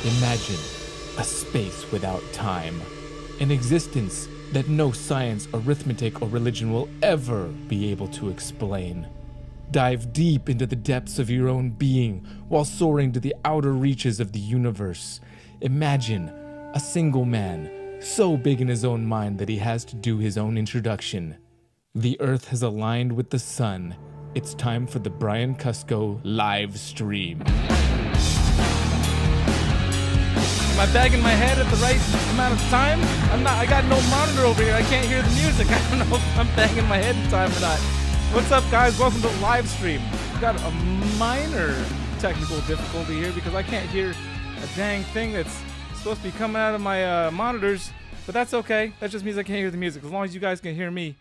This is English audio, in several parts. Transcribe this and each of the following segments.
Imagine a space without time, an existence that no science, arithmetic, or religion will ever be able to explain. Dive deep into the depths of your own being while soaring to the outer reaches of the universe. Imagine a single man, so big in his own mind that he has to do his own introduction. The Earth has aligned with the sun. It's time for the Brian Kusko live stream. Am I bagging my head at the right amount of time? I got no monitor over here. I can't hear the music. I don't know if I'm banging my head in time or not. What's up, guys? Welcome to the live stream. We've got a minor technical difficulty here because I can't hear a dang thing that's supposed to be coming out of my monitors, but that's okay. That just means I can't hear the music. As long as you guys can hear me.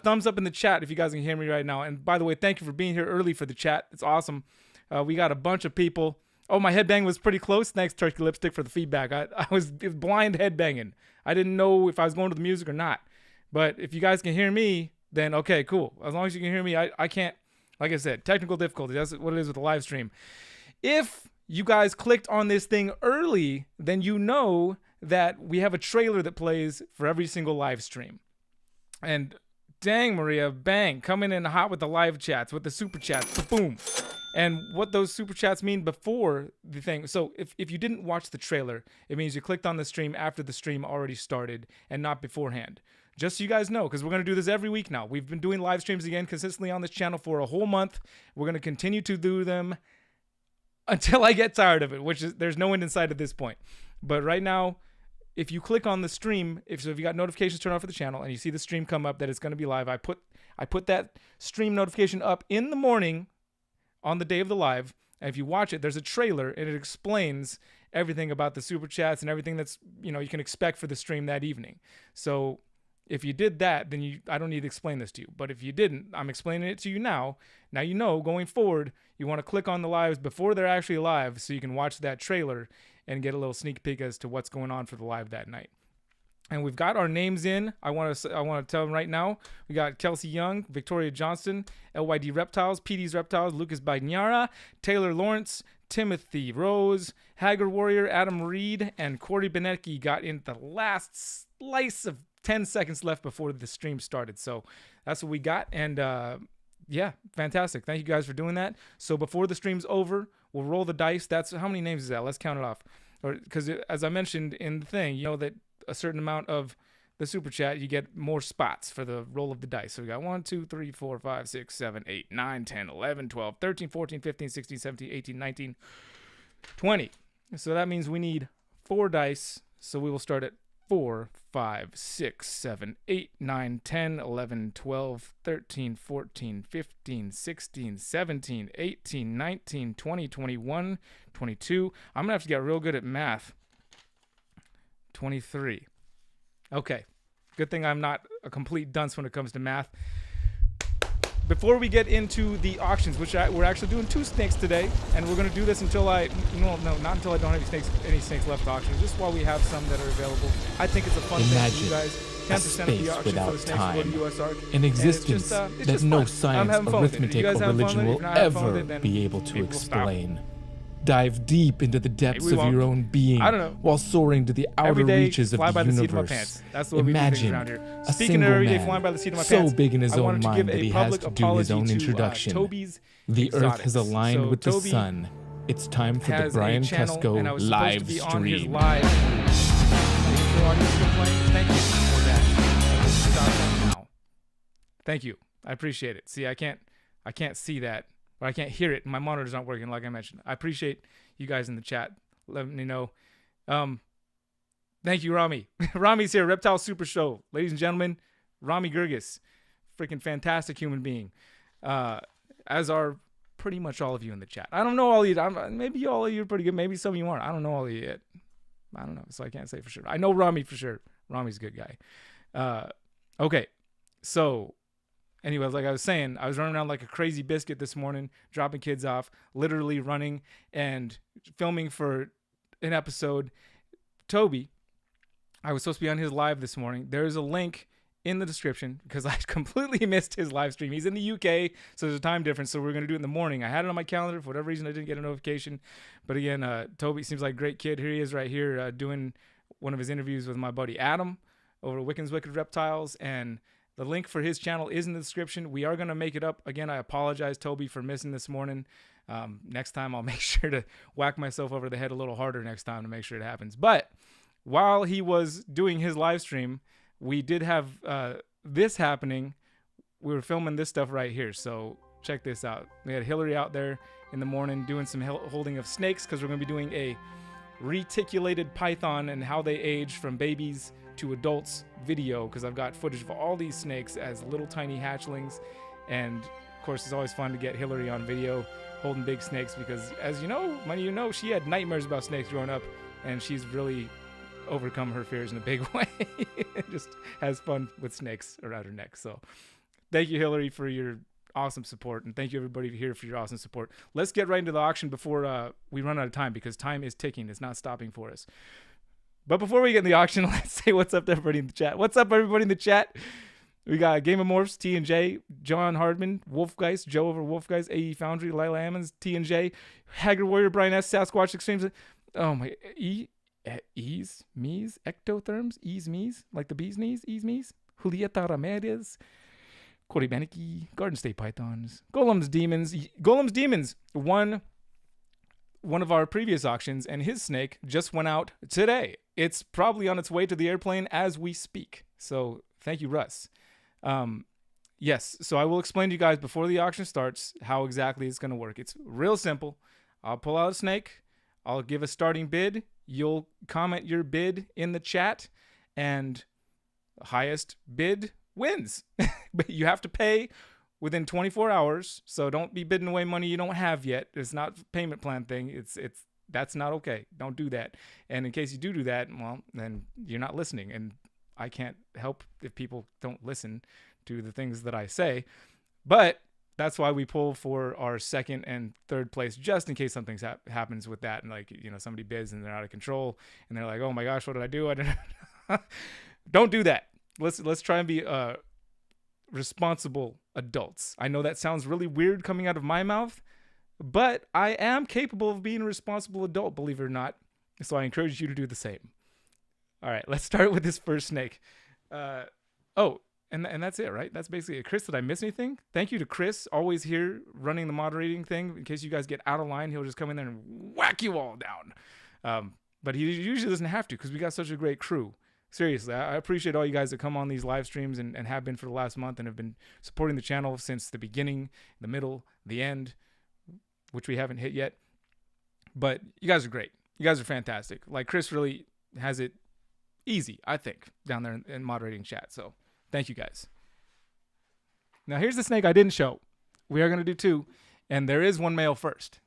Thumbs up in the chat if you guys can hear me right now. And by the way, thank you for being here early for the chat. It's awesome. We got a bunch of people. Oh, my headbang was pretty close. Thanks, Turkey Lipstick, for the feedback. It was blind headbanging. I didn't know if I was going to the music or not. But if you guys can hear me, then okay, cool. As long as you can hear me, I can't, like I said, technical difficulty. That's what it is with the live stream. If you guys clicked on this thing early, then you know that we have a trailer that plays for every single live stream. And dang, Maria, bang, coming in hot with the live chats, with the super chats, boom. And what those super chats mean before the thing. So if you didn't watch the trailer, it means you clicked on the stream after the stream already started and not beforehand. Just so you guys know, because we're going to do this every week now. We've been doing live streams again consistently on this channel for a whole month. We're going to continue to do them until I get tired of it, which is there's no end in sight at this point. But right now, if you click on the stream, if you got notifications turned on for the channel and you see the stream come up that it's going to be live, I put that stream notification up in the morning on the day of the live. And if you watch it, there's a trailer and it explains everything about the super chats and everything that's, you can expect for the stream that evening. So if you did that, then I don't need to explain this to you. But if you didn't, I'm explaining it to you now. Now you know going forward, you want to click on the lives before they're actually live so you can watch that trailer and get a little sneak peek as to what's going on for the live that night. And we've got our names in. I want to tell them right now. We got Kelsey Young, Victoria Johnston, LYD Reptiles, PD's Reptiles, Lucas Bagnara, Taylor Lawrence, Timothy Rose, Haggard Warrior, Adam Reed, and Corey Benecki got in the last slice of 10 seconds left before the stream started. So that's what we got. And yeah, fantastic. Thank you guys for doing that. So before the stream's over, we'll roll the dice. That's how many names is that? Let's count it off. Because as I mentioned in the thing, you know that a certain amount of the super chat, you get more spots for the roll of the dice. So we got 1, 2, 3, 4, 5, 6, 7, 8, 9, 10, 11, 12, 13, 14, 15, 16, 17, 18, 19, 20. So that means we need 4 dice. So we will start at 4, 5, 6, 7, 8, 9, 10, 11, 12, 13, 14, 15, 16, 17, 18, 19, 20, 21, 22. I'm going to have to get real good at math. 23. Okay. Good thing I'm not a complete dunce when it comes to math. Before we get into the auctions, which we're actually doing 2 snakes today, and we're going to do this until not until I don't have any snakes left to auction, just while we have some that are available. I think it's a fun thing for you guys. 10% of the auction for the snakes will go to USARK. An existence that no science, arithmetic, or religion will ever be able to explain. Dive deep into the depths of your own being while soaring to the outer reaches of the universe. That's what Imagine we do around here. a single man so big in his own mind that he has to do his own introduction. The Earth has aligned with the sun. It's time for the Brian Kusko live stream. Thank you for that. Thank you. I appreciate it. See, I can't see that. But I can't hear it. My monitor's not working, like I mentioned. I appreciate you guys in the chat. Let me know. Thank you, Rami. Rami's here. Reptile Super Show. Ladies and gentlemen, Rami Gurgis. Freaking fantastic human being. As are pretty much all of you in the chat. I don't know all of you. Maybe all of you are pretty good. Maybe some of you aren't. I don't know all of you yet. I don't know. So I can't say for sure. I know Rami for sure. Rami's a good guy. Okay. So anyways, like I was saying, I was running around like a crazy biscuit this morning, dropping kids off, literally running and filming for an episode. Toby, I was supposed to be on his live this morning. There's a link in the description because I completely missed his live stream. He's in the UK, so there's a time difference. So we're going to do it in the morning. I had it on my calendar. For whatever reason, I didn't get a notification. But again, Toby seems like a great kid. Here he is right here doing one of his interviews with my buddy Adam over at Wiccan's Wicked Reptiles. And the link for his channel is in the description. We are going to make it up. Again, I apologize, Toby, for missing this morning. Next time, I'll make sure to whack myself over the head a little harder next time to make sure it happens. But while he was doing his live stream, we did have this happening. We were filming this stuff right here. So check this out. We had Hillary out there in the morning doing some holding of snakes because we're going to be doing a reticulated python and how they age from babies to adults video because I've got footage of all these snakes as little tiny hatchlings. And of course, it's always fun to get Hillary on video holding big snakes because, as you know, many of you know, she had nightmares about snakes growing up, and she's really overcome her fears in a big way. Just has fun with snakes around her neck. So thank you, Hillary, for your awesome support, and thank you everybody here for your awesome support. Let's get right into the auction before we run out of time because time is ticking. It's not stopping for us. But before we get in the auction, let's say what's up to everybody in the chat. What's up, everybody in the chat? We got Game of Morphs, T&J, John Hardman, Wolfgeist, Joe over Wolfgeist, AE Foundry, Lila Ammons, T&J, Haggard Warrior, Brian S, Sasquatch Extremes. Oh my, Ease, Mees, Ectotherms, Ease, Mees, like the bee's knees, Ease, Mees, Julieta Ramirez, Corey Beneke, Garden State Pythons, Golem's Demons won one of our previous auctions, and his snake just went out today. It's probably on its way to the airplane as we speak. So thank you, Russ. Yes, so I will explain to you guys before the auction starts how exactly it's going to work. It's real simple. I'll pull out a snake. I'll give a starting bid. You'll comment your bid in the chat, and highest bid wins. But you have to pay within 24 hours, so don't be bidding away money you don't have yet. It's not a payment plan thing. That's not okay. Don't do that. And in case you do that, well, then you're not listening, and I can't help if people don't listen to the things that I say. But that's why we pull for our second and third place, just in case something happens with that. And like, you know, somebody bids and they're out of control and they're like, oh my gosh, what did I do? I didn't. Don't do that. Let's try and be responsible adults. I know that sounds really weird coming out of my mouth, but I am capable of being a responsible adult, believe it or not. So I encourage you to do the same. All right, let's start with this first snake. And that's it, right? That's basically it. Chris, did I miss anything? Thank you to Chris, always here running the moderating thing. In case you guys get out of line, he'll just come in there and whack you all down. But he usually doesn't have to because we got such a great crew. Seriously, I appreciate all you guys that come on these live streams and have been for the last month and have been supporting the channel since the beginning, the middle, the end, which we haven't hit yet. But you guys are great. You guys are fantastic. Like, Chris really has it easy, I think, down there in moderating chat. So thank you guys. Now here's the snake I didn't show. We are going to do two, and there is one male first.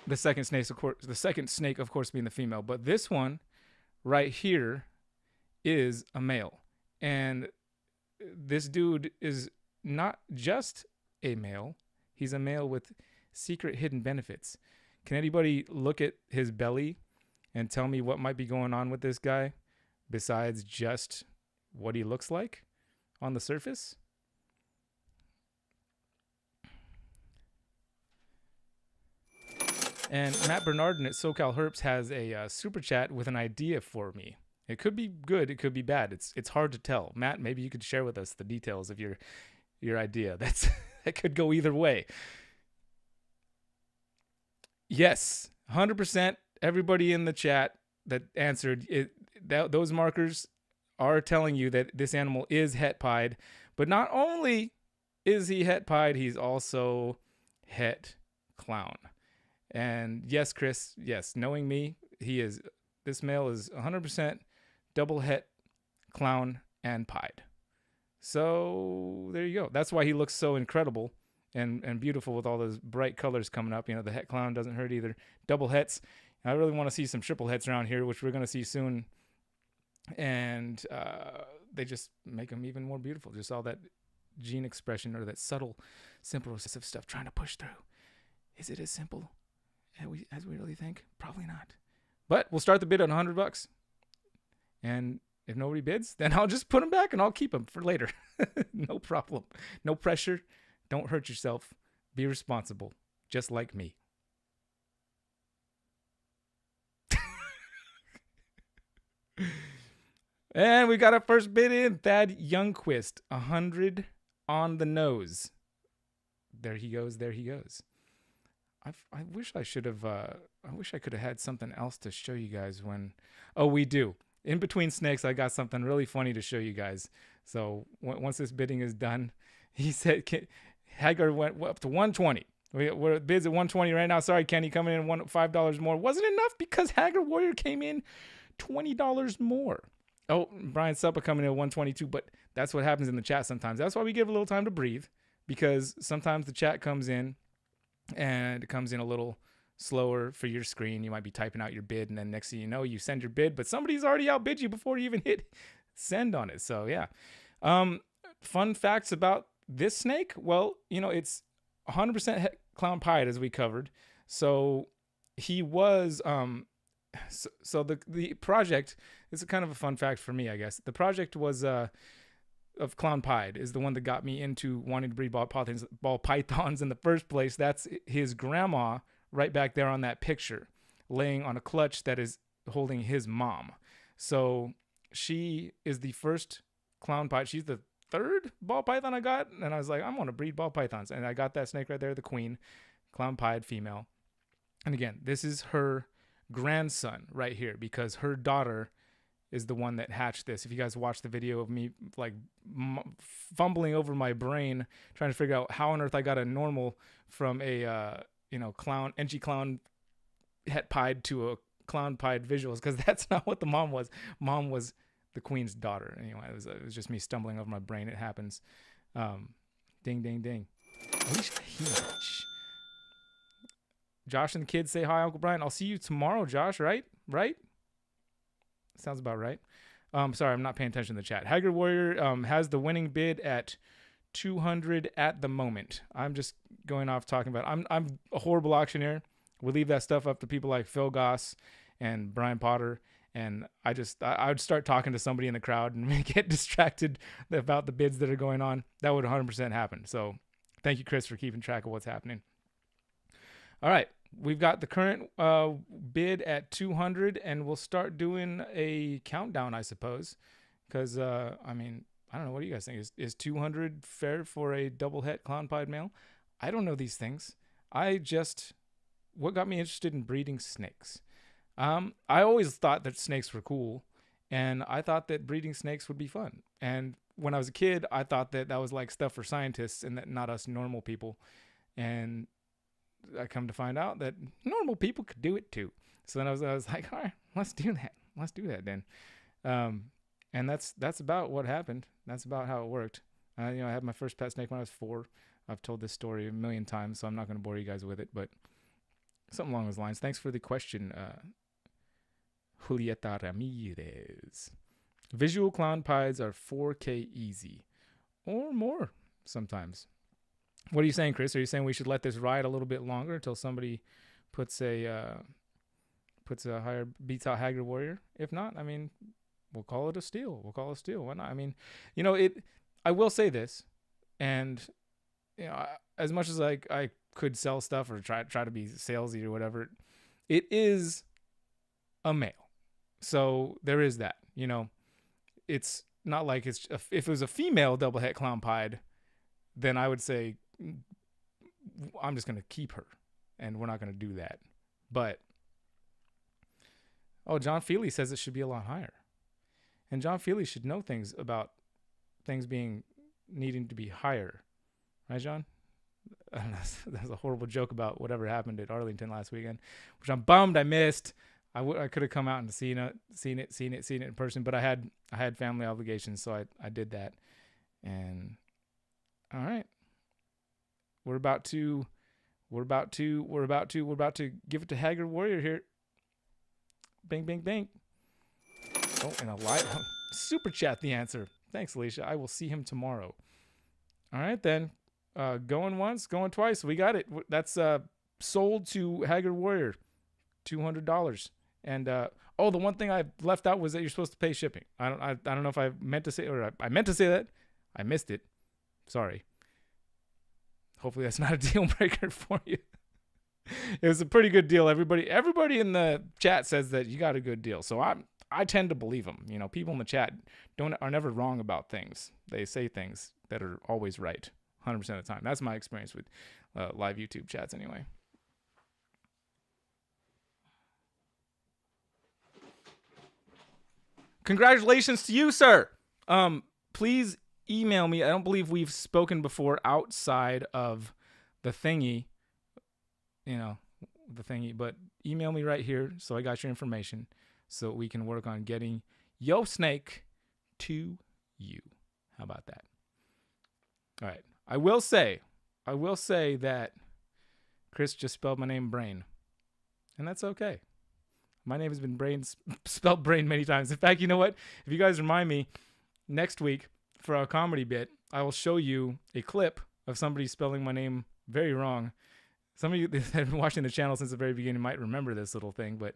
The second snake, of course, being the female. But this one right here is a male. And this dude is not just a male. He's a male with secret hidden benefits. Can anybody look at his belly and tell me what might be going on with this guy besides just what he looks like on the surface? And Matt Bernardin at SoCal Herps has a super chat with an idea for me. It could be good, it could be bad. It's hard to tell. Matt, maybe you could share with us the details of your idea. That could go either way. Yes, 100%. Everybody in the chat that answered it, those markers are telling you that this animal is het pied. But not only is he het pied, he's also het clown. And yes, Chris, yes, knowing me, this male is 100% double het, clown, and pied. So there you go. That's why he looks so incredible and beautiful with all those bright colors coming up. You know, the het clown doesn't hurt either. Double hets. I really want to see some triple hets around here, which we're going to see soon. And they just make them even more beautiful. Just all that gene expression or that subtle, simple, recessive stuff trying to push through. Is it as simple as we really think? Probably not. But we'll start the bid at $100. And if nobody bids, then I'll just put them back and I'll keep them for later. No problem. No pressure. Don't hurt yourself. Be responsible, just like me. And we got our first bid in. Thad Youngquist, 100 on the nose. There he goes. There he goes. I wish I should have. I wish I could have had something else to show you guys when. Oh, we do. In between snakes, I got something really funny to show you guys. So once this bidding is done, he said Hagar went up to 120. We're at bids at 120 right now. Sorry, Kenny, coming in $5 more. Wasn't enough because Hagar Warrior came in $20 more. Oh, Brian Suppa coming in at 122, but that's what happens in the chat sometimes. That's why we give a little time to breathe, because sometimes the chat comes in and it comes in a little slower for your screen. You might be typing out your bid, and then next thing you know, you send your bid, but somebody's already outbid you before you even hit send on it. So yeah. Fun facts about this snake. Well, it's 100% clown pied, as we covered. So he was, so the project is kind of a fun fact for me, I guess. The project was, of clown pied is the one that got me into wanting to breed ball pythons in the first place. That's his grandma right back there on that picture, laying on a clutch that is holding his mom. So she is the first clown pied. She's the third ball python I got, and I was like, I'm going to breed ball pythons. And I got that snake right there, the queen, clown pied female. And again, this is her grandson right here, because her daughter is the one that hatched this. If you guys watch the video of me like fumbling over my brain trying to figure out how on earth I got a normal from a clown NG clown het pied to a clown pied visuals, because that's not what the mom was. Mom was the queen's daughter. Anyway, it was just me stumbling over my brain. It happens. Ding ding ding. Josh and the kids say hi, Uncle Brian. I'll see you tomorrow, Josh. Right? Sounds about right. Sorry, I'm not paying attention to the chat. Hagar Warrior has the winning bid at 200 at the moment. I'm just going off talking about. I'm a horrible auctioneer. We leave that stuff up to people like Phil Goss and Brian Potter, and I would start talking to somebody in the crowd and get distracted about the bids that are going on. That would 100% happen. So thank you, Chris, for keeping track of what's happening. All right. We've got the current bid at 200, and we'll start doing a countdown, I suppose, because, I don't know. What do you guys think? Is 200 fair for a double het clown pied male? I don't know these things. What got me interested in breeding snakes? I always thought that snakes were cool, and I thought that breeding snakes would be fun. And when I was a kid, I thought that was like stuff for scientists and that not us normal people. And I come to find out that normal people could do it too. So then I was like, all right, let's do that then. And that's about what happened. That's about how it worked. I had my first pet snake when I was 4. I've told this story a million times, so I'm not going to bore you guys with it, but something along those lines. Thanks for the question, Julieta Ramirez. Visual clown pies are 4K easy, or more sometimes. What are you saying, Chris? Are you saying we should let this ride a little bit longer until somebody beats out Hagar Warrior? If not, we'll call it a steal. Why not? I will say this, and as much as I could sell stuff or try to be salesy or whatever, it is a male. So there is that. It's not like if it was a female double het clown pied, then I would say, I'm just going to keep her, and we're not going to do that. But, John Feely says it should be a lot higher. And John Feely should know things about things needing to be higher. Right, John? That's a horrible joke about whatever happened at Arlington last weekend, which I'm bummed I missed. I could have come out and seen it in person, but I had family obligations, so I did that. And all right. We're about to give it to Hagar Warrior here. Bang, bang, bang. Oh, and a live super chat the answer. Thanks, Alicia. I will see him tomorrow. All right, then. Going once, going twice. We got it. That's sold to Hagar Warrior, $200. And oh, the one thing I left out was that you're supposed to pay shipping. I don't know if I meant to say, or I meant to say that. I missed it. Sorry. Hopefully that's not a deal breaker for you. It was a pretty good deal. Everybody in the chat says that you got a good deal. So I tend to believe them. You know, people in the chat are never wrong about things. They say things that are always right 100% of the time. That's my experience with live YouTube chats anyway. Congratulations to you, sir. Please email me. I don't believe we've spoken before outside of the thingy, but email me right here so I got your information so we can work on getting Yo Snake to you. How about that? All right. I will say that Chris just spelled my name Brain, and that's okay. My name has been spelled Brain many times. In fact, you know what? If you guys remind me, next week for our comedy bit, I will show you a clip of somebody spelling my name very wrong. Some of you that have been watching the channel since the very beginning might remember this little thing, but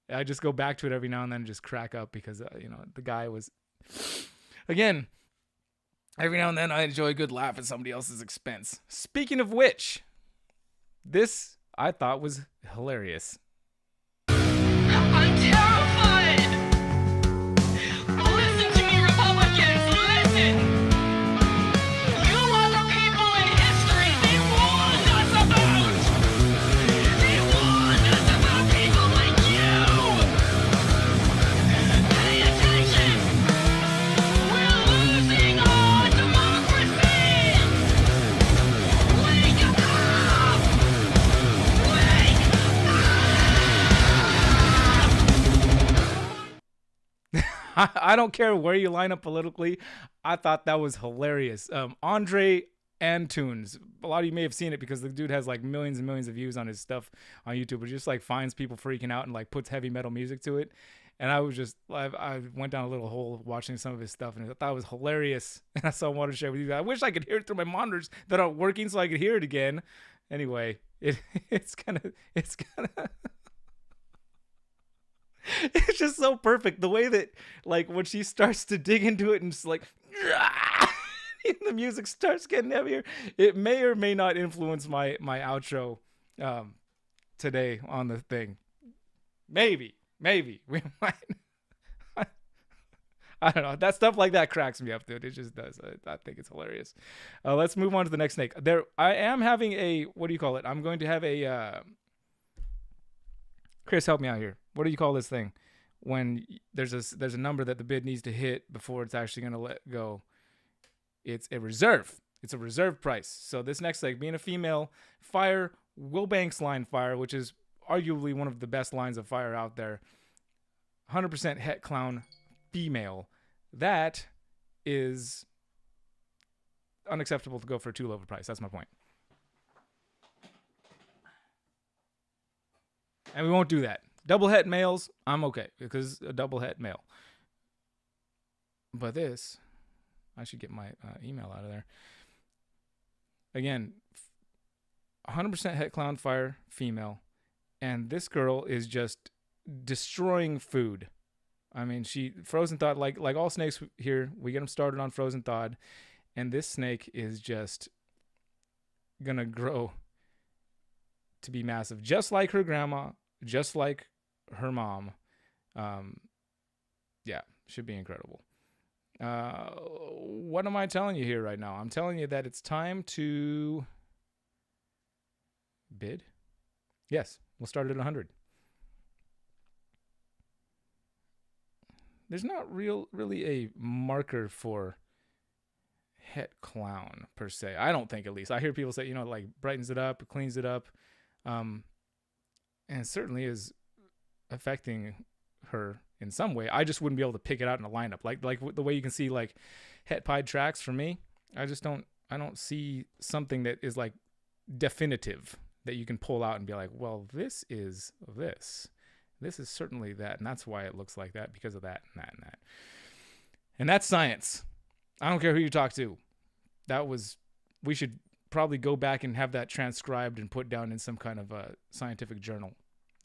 I just go back to it every now and then and just crack up because, the guy was... Again, every now and then I enjoy a good laugh at somebody else's expense. Speaking of which, this I thought was hilarious. I'm terrified! Listen to me, Republicans, listen! You are the people in history they warned us about! They warned us about people like you! Pay attention! We're losing our democracy! Wake up! Wake I don't care where you line up politically. I thought that was hilarious. Andre Antunes. A lot of you may have seen it because the dude has like millions and millions of views on his stuff on YouTube, but just like finds people freaking out and like puts heavy metal music to it. And I went down a little hole watching some of his stuff, and I thought it was hilarious. And I wanted to share with you guys. I wish I could hear it through my monitors that aren't working so I could hear it again. Anyway, it's kind of it's just so perfect the way that like when she starts to dig into it and just like and the music starts getting heavier. It may or may not influence my outro today on the thing. Maybe we might. I don't know. That stuff like that cracks me up, dude. It just does. I think it's hilarious. Let's move on to the next snake. I am having a, what do you call it? I'm going to have a Chris, help me out here. What do you call this thing when there's a number that the bid needs to hit before it's actually going to let go? It's a reserve. It's a reserve price. So this next leg, being a female fire, Wilbanks line fire, which is arguably one of the best lines of fire out there. 100% het clown female. That is unacceptable to go for too low of a price. That's my point. And we won't do that. Double het males, I'm okay because a double het male. But this, I should get my email out of there. Again, 100% het clown fire female. And this girl is just destroying food. I mean, frozen thawed, like all snakes here, we get them started on frozen thawed. And this snake is just going to grow to be massive. Just like her grandma, just like her mom. Yeah, should be incredible. What am I telling you here right now? I'm telling you that it's time to bid. Yes, we'll start at 100. There's not really a marker for het clown per se. I don't think, at least. I hear people say, like brightens it up, cleans it up. And it certainly is affecting her in some way. I just wouldn't be able to pick it out in a lineup. Like the way you can see like het pied tracks for me. I don't see something that is like definitive that you can pull out and be like, well, this is this. This is certainly that. And that's why it looks like that, because of that and that and that. And that's science. I don't care who you talk to. We should probably go back and have that transcribed and put down in some kind of a scientific journal.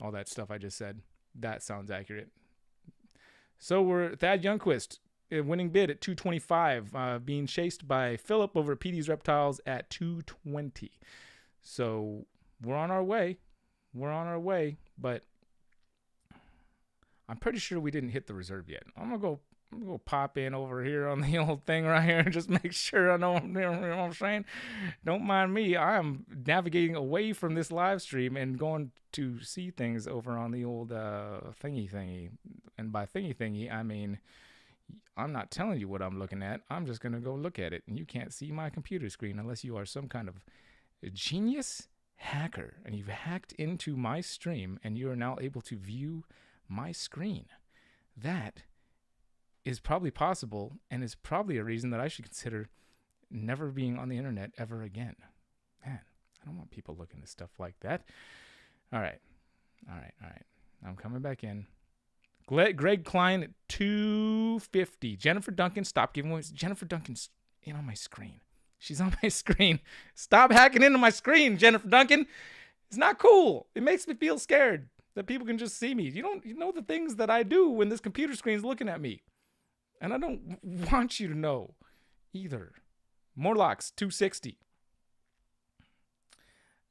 All that stuff I just said. that sounds accurate. So we're Thad Youngquist, winning bid at 225, being chased by Philip over at PD's Reptiles at 220. So we're on our way. But I'm pretty sure we didn't hit the reserve yet. I'm gonna go pop in over here on the old thing right here and just make sure I know what I'm saying. Don't mind me. I'm navigating away from this live stream and going to see things over on the old thingy. And by thingy, I mean, I'm not telling you what I'm looking at. I'm just going to go look at it. And you can't see my computer screen unless you are some kind of genius hacker. And you've hacked into my stream and you are now able to view my screen. That is probably possible and is probably a reason that I should consider never being on the internet ever again. Man, I don't want people looking at stuff like that. All right. I'm coming back in. Greg Klein at 250. Jennifer Duncan, stop giving away. Jennifer Duncan's in on my screen. She's on my screen. Stop hacking into my screen, Jennifer Duncan. It's not cool. It makes me feel scared that people can just see me. You know the things that I do when this computer screen is looking at me. And I don't want you to know either. Morlocks, 260.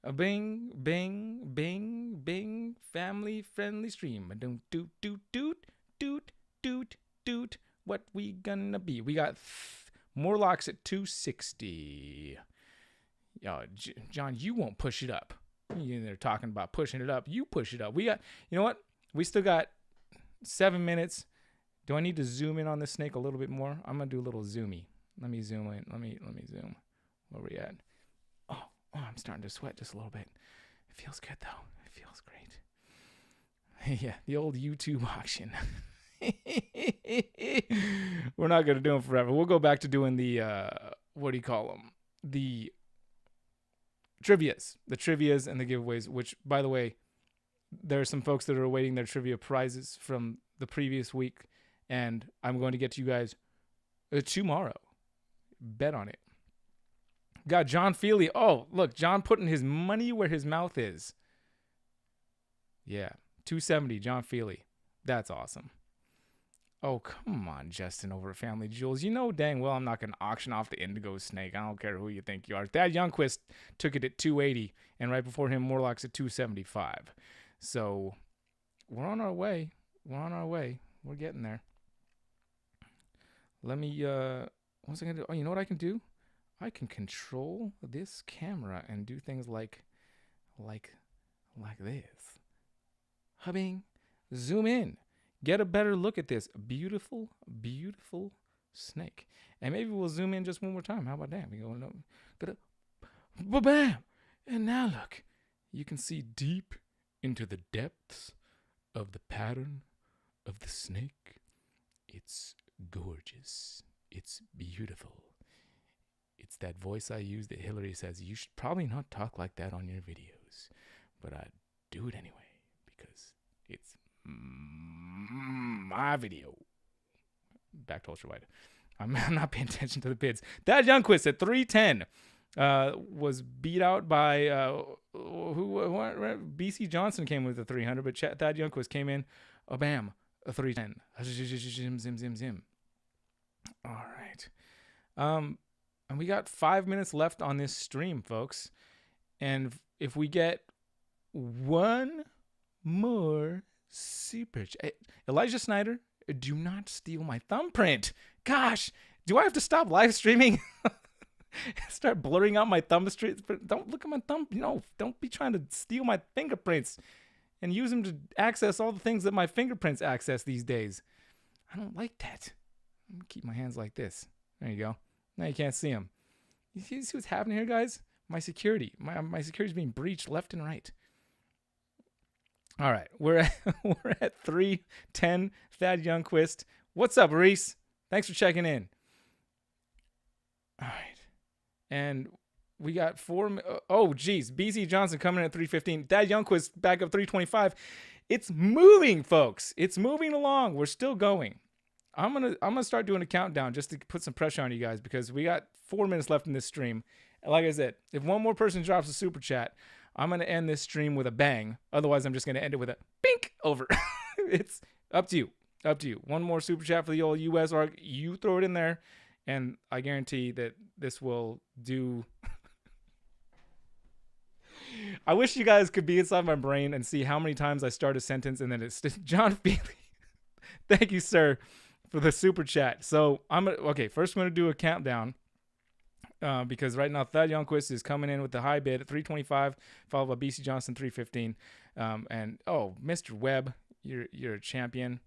A bing, bing, bing, bing, family-friendly stream. Doot, doot, doot, doot, doot, doot. What we gonna be? We got Morlocks at 260. Yo, John, you won't push it up. They're talking about pushing it up. You push it up. We got, you know what? We still got 7 minutes. Do I need to zoom in on this snake a little bit more? I'm gonna do a little zoomy. Let me zoom in. Let me zoom. Where we at? Oh, I'm starting to sweat just a little bit. It feels good though. It feels great. Yeah, the old YouTube auction. We're not gonna do them forever. We'll go back to doing the what do you call them? The trivias and the giveaways. Which, by the way, there are some folks that are awaiting their trivia prizes from the previous week. And I'm going to get to you guys tomorrow. Bet on it. Got John Feely. Oh, look, John putting his money where his mouth is. Yeah, 270, John Feely. That's awesome. Oh, come on, Justin over at Family Jewels. You know dang well I'm not going to auction off the Indigo Snake. I don't care who you think you are. Thad Youngquist took it at 280, and right before him, Morlocks at 275. So we're on our way. We're getting there. Let me, what's I going to do? Oh, you know what I can do? I can control this camera and do things like this. Hubbing. Zoom in. Get a better look at this beautiful, beautiful snake. And maybe we'll zoom in just one more time. How about that? We go, ba-bam. And now look, you can see deep into the depths of the pattern of the snake. It's gorgeous. It's beautiful. It's that voice I use that Hillary says, you should probably not talk like that on your videos. But I do it anyway because it's my video. Back to Ultrawide. I'm not paying attention to the bids. Thad Youngquist at 310 was beat out by BC Johnson came with a 300, but Thad Youngquist came in, bam, a 310. Zim. All right. And we got 5 minutes left on this stream, folks. And if we get one more super Elijah Snyder, do not steal my thumbprint. Gosh, do I have to stop live streaming? Start blurring out my thumb streets? Don't look at my thumb. Don't be trying to steal my fingerprints and use them to access all the things that my fingerprints access these days. I don't like that. I'm gonna keep my hands like this. There you go. Now you can't see them. You see what's happening here, guys? My security. My security is being breached left and right. All right, we're at 310. Thad Youngquist. What's up, Reese? Thanks for checking in. All right, and we got BC Johnson coming in at 315. Thad Youngquist back up 325. It's moving, folks. It's moving along. We're still going. I'm gonna start doing a countdown just to put some pressure on you guys because we got 4 minutes left in this stream. And like I said, if one more person drops a super chat, I'm gonna end this stream with a bang. Otherwise, I'm just gonna end it with a bink over. It's up to you. Up to you. One more super chat for the old USARK. You throw it in there, and I guarantee that this will do. I wish you guys could be inside my brain and see how many times I start a sentence and then it's John Feely. Thank you, sir, for the super chat. So first I'm gonna do a countdown. Because right now Thad Youngquist is coming in with the high bid at 325, followed by BC Johnson 315, and Mr. Webb, you're a champion.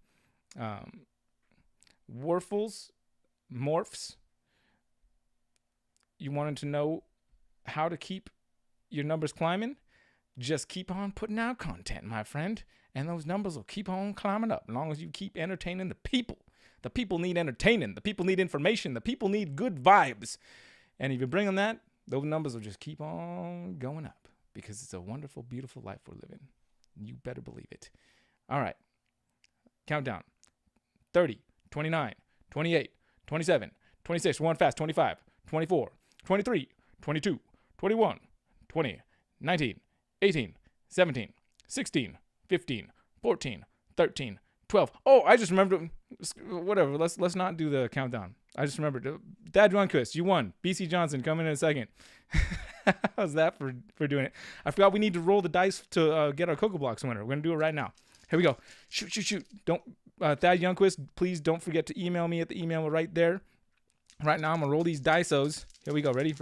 Morphs, you wanted to know how to keep your numbers climbing? Just keep on putting out content, my friend, and those numbers will keep on climbing up as long as you keep entertaining the people. The people need entertaining. The people need information. The people need good vibes. And if you bring them that, those numbers will just keep on going up because it's a wonderful, beautiful life we're living. You better believe it. All right. Countdown. 30, 29, 28, 27, 26, we're on fast, 25, 24, 23, 22, 21, 20, 19, 18, 17, 16, 15, 14, 13, 12. Oh, I just remembered. Whatever. Let's not do the countdown. I just remembered. Dad Runquist, you won. BC Johnson coming in a second. How's that for doing it? I forgot we need to roll the dice to get our Cocoa Blocks winner. We're going to do it right now. Here we go. Shoot. Don't Thad Youngquist, please don't forget to email me at the email right there. Right now, I'm going to roll these dice-os. Here we go. Ready?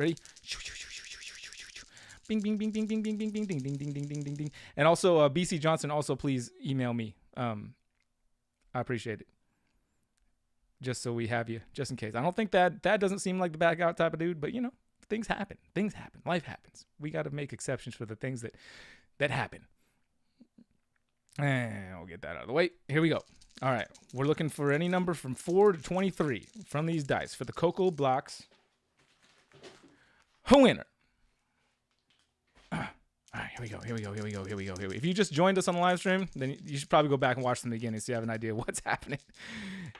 Bing, bing, bing, bing, bing, bing, bing, bing, ding, ding, ding, ding, ding, ding, ding. And also, BC Johnson, also please email me. I appreciate it. Just so we have you, just in case. I don't think that doesn't seem like the back out type of dude, but things happen. Life happens. We got to make exceptions for the things that happen. And we'll get that out of the way. Here we go. All right. We're looking for any number from 4 to 23 from these dice for the Cocoa Blocks. Who winner? All right, here we go. If you just joined us on the live stream, then you should probably go back and watch them again so you have an idea what's happening.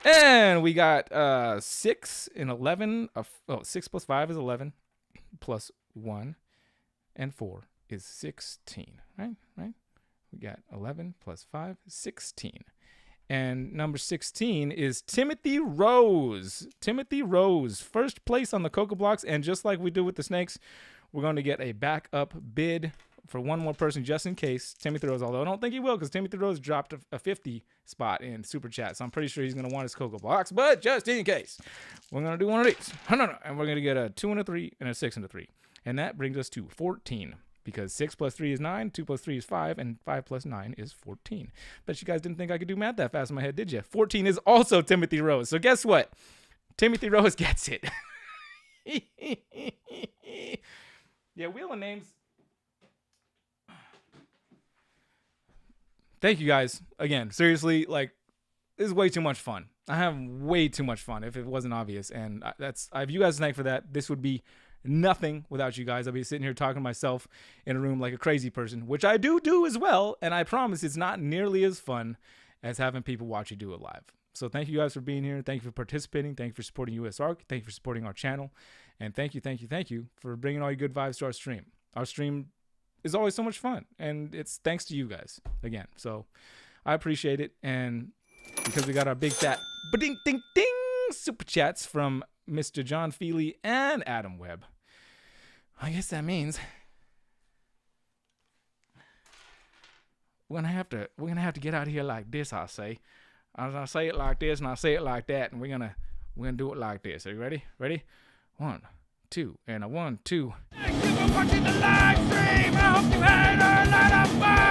And we got 6 and 11. 6 plus 5 is 11, plus 1 and 4 is 16. Right? We got 11 plus 5, 16. And number 16 is Timothy Rose. Timothy Rose, first place on the Cocoa Blocks. And just like we do with the snakes, we're going to get a backup bid for one more person just in case. Timothy Rose, although I don't think he will because Timothy Rose dropped a 50 spot in Super Chat. So I'm pretty sure he's going to want his Cocoa Blocks. But just in case, we're going to do one of these. No. And we're going to get a 2 and a 3 and a 6 and a 3. And that brings us to 14. Because 6 plus 3 is 9, 2 plus 3 is 5, and 5 plus 9 is 14. Bet you guys didn't think I could do math that fast in my head, did you? 14 is also Timothy Rose. So guess what? Timothy Rose gets it. Yeah, Wheel of Names. Thank you guys. Again, seriously, this is way too much fun. I have way too much fun if it wasn't obvious. And I have you guys to thank for that. This would be nothing without you guys. I'll be sitting here talking to myself in a room like a crazy person, which I do as well. And I promise it's not nearly as fun as having people watch you do it live. So thank you guys for being here. Thank you for participating. Thank you for supporting USARK. Thank you for supporting our channel. And thank you for bringing all your good vibes to our stream. Our stream is always so much fun. And it's thanks to you guys again. So I appreciate it. And because we got our big fat ba-ding, ding, ding super chats from Mr. John Feely and Adam Webb, I guess that means we're gonna have to get out of here like this. I say it like this and I say it like that, and we're gonna do it like this. Are you ready? 1, 2, and a 1, 2. Thank you for watching the live stream. I hope you had a lot of fun.